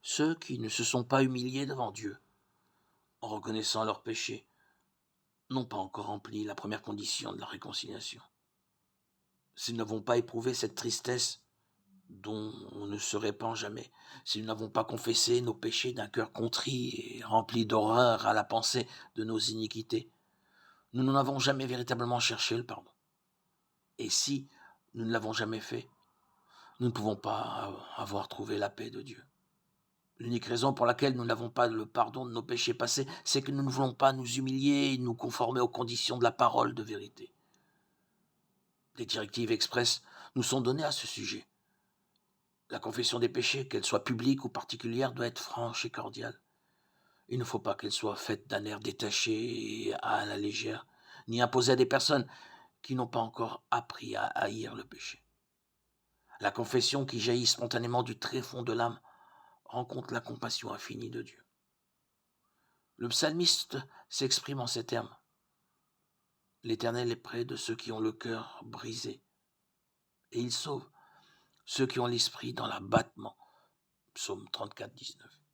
Ceux qui ne se sont pas humiliés devant Dieu, en reconnaissant leurs péchés, n'ont pas encore rempli la première condition de la réconciliation. Si nous n'avons pas éprouvé cette tristesse dont on ne se répand jamais, si nous n'avons pas confessé nos péchés d'un cœur contrit et rempli d'horreur à la pensée de nos iniquités, nous n'en avons jamais véritablement cherché le pardon. Et si nous ne l'avons jamais fait, nous ne pouvons pas avoir trouvé la paix de Dieu. L'unique raison pour laquelle nous n'avons pas le pardon de nos péchés passés, c'est que nous ne voulons pas nous humilier et nous conformer aux conditions de la parole de vérité. Des directives expresses nous sont données à ce sujet. La confession des péchés, qu'elle soit publique ou particulière, doit être franche et cordiale. Il ne faut pas qu'elle soit faite d'un air détaché et à la légère, ni imposée à des personnes qui n'ont pas encore appris à haïr le péché. La confession qui jaillit spontanément du tréfonds de l'âme rencontre la compassion infinie de Dieu. Le psalmiste s'exprime en ces termes. L'Éternel est près de ceux qui ont le cœur brisé, et il sauve ceux qui ont l'esprit dans l'abattement. Psaume 34, 19.